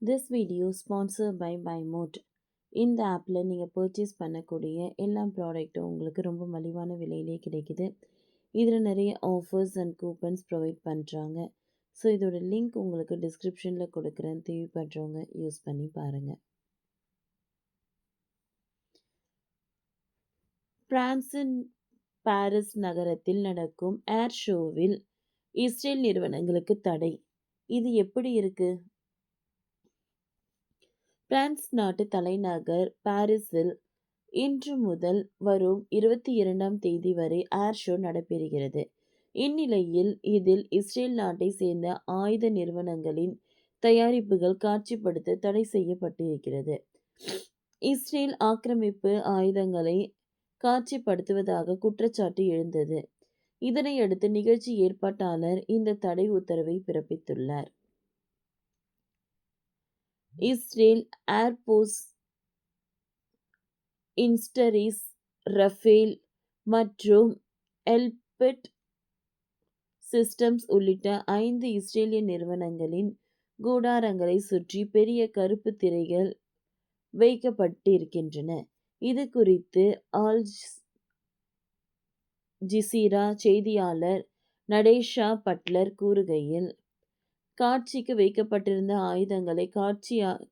This video sponsor by பைமோட். இந்த ஆப்பில் நீங்கள் பர்ச்சேஸ் பண்ணக்கூடிய எல்லா ப்ராடக்ட்டும் உங்களுக்கு ரொம்ப மலிவான விலையிலே கிடைக்குது. இதில் நிறைய ஆஃபர்ஸ் அண்ட் கூப்பன்ஸ் ப்ரொவைட் பண்ணுறாங்க. ஸோ இதோட லிங்க் உங்களுக்கு டிஸ்கிரிப்ஷனில் கொடுக்குறேன். தேவைப்படுறவங்க யூஸ் பண்ணி பாருங்கள். பிரான்சின் பாரிஸ் நகரத்தில் நடக்கும் ஏர் ஷோவில் இஸ்ரேல் நிறுவனங்களுக்கு தடை. இது எப்படி இருக்கு? பிரான்ஸ் நாட்டு தலைநகர் பாரிஸில் இன்று முதல் வரும் 22ஆம் தேதி வரை ஏர் ஷோ நடைபெறுகிறது. இந்நிலையில் இதில் இஸ்ரேல் நாட்டை சேர்ந்த ஆயுத நிறுவனங்களின் தயாரிப்புகள் காட்சிப்படுத்த தடை செய்யப்பட்டிருக்கிறது. இஸ்ரேல் ஆக்கிரமிப்பு ஆயுதங்களை காட்சிப்படுத்துவதாக குற்றச்சாட்டு எழுந்தது. இதனையடுத்து நிகழ்ச்சி ஏற்பாட்டாளர் இந்த தடை உத்தரவை பிறப்பித்துள்ளார். இஸ்ரேல் ஏர்போர்ஸ் இன்ஸ்டரிஸ், ரஃபேல் மற்றும் எல்பெட் சிஸ்டம்ஸ் உள்ளிட்ட 5 இஸ்ரேலிய நிறுவனங்களின் கூடாரங்களை சுற்றி பெரிய கருப்பு திரைகள் வைக்கப்பட்டிருக்கின்றன. இது குறித்து ஆல் ஜிசீரா செய்தியாளர் நடேஷா பட்லர் கூறுகையில், காட்சிக்கு வைக்கப்பட்டிருந்த ஆயுதங்களை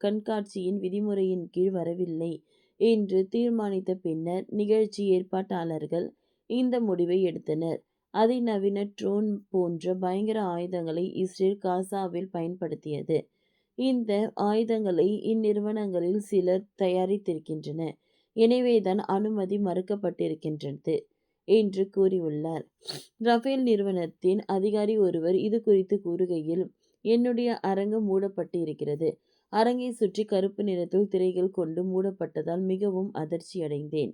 கண்காட்சியின் விதிமுறையின் கீழ் வரவில்லை என்று தீர்மானித்த பின்னர் நிகழ்ச்சி ஏற்பாட்டாளர்கள் இந்த முடிவை எடுத்தனர். அதிநவீன ட்ரோன் போன்ற பயங்கர ஆயுதங்களை இஸ்ரேல் காசாவில் பயன்படுத்தியது. இந்த ஆயுதங்களை இந்நிறுவனங்களில் சிலர் தயாரித்திருக்கின்றன. எனவேதான் அனுமதி மறுக்கப்பட்டிருக்கின்றது என்று கூறியுள்ளார். ரஃபேல் நிறுவனத்தின் அதிகாரி ஒருவர் இது குறித்து கூறுகையில், என்னுடைய அரங்கு மூடப்பட்டு இருக்கிறது. அரங்கை சுற்றி கருப்பு நிறத்தில் திரைகள் கொண்டு மூடப்பட்டதால் மிகவும் அதிர்ச்சியடைந்தேன்.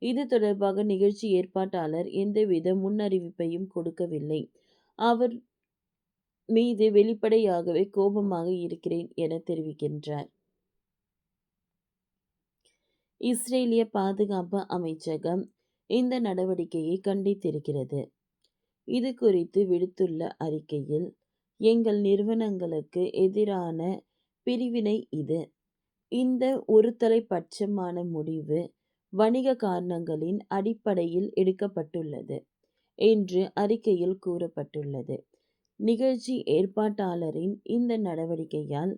இது தொடர்பாக நிகழ்ச்சி ஏற்பாட்டாளர் எந்தவித முன்னறிவிப்பையும் கொடுக்கவில்லை. அவர் மீது வெளிப்படையாகவே கோபமாக இருக்கிறேன் என தெரிவிக்கின்றார். இஸ்ரேலிய பாதுகாப்பு அமைச்சகம் இந்த நடவடிக்கையை கண்டித்திருக்கிறது. இது குறித்து விடுத்துள்ள அறிக்கையில், எங்கள் நிறுவனங்களுக்கு எதிரான பிரிவினை இது. இந்த ஒருதலைப்பட்சமான முடிவு வணிக காரணங்களின் அடிப்படையில் எடுக்கப்பட்டுள்ளது என்று அறிக்கையில் கூறப்பட்டுள்ளது. நிகழ்ச்சி ஏற்பாட்டாளரின் இந்த நடவடிக்கையால்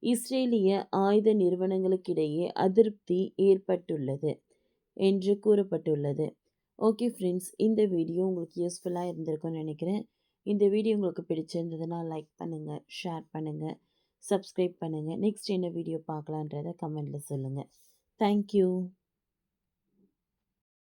இஸ்ரேலிய ஆயுத நிறுவனங்களுக்கிடையே அதிருப்தி ஏற்பட்டுள்ளது என்று கூறப்பட்டுள்ளது. ஓகே ஃப்ரெண்ட்ஸ், இந்த வீடியோ உங்களுக்கு யூஸ்ஃபுல்லாக இருந்திருக்கும்னு நினைக்கிறேன். இந்த வீடியோ உங்களுக்கு பிடிச்சிருந்ததுன்னா லைக் பண்ணுங்கள், ஷேர் பண்ணுங்கள், சப்ஸ்கிரைப் பண்ணுங்கள். நெக்ஸ்ட் என்ன வீடியோ பார்க்கலான்றதை கமெண்டில் சொல்லுங்கள். தேங்க்யூ.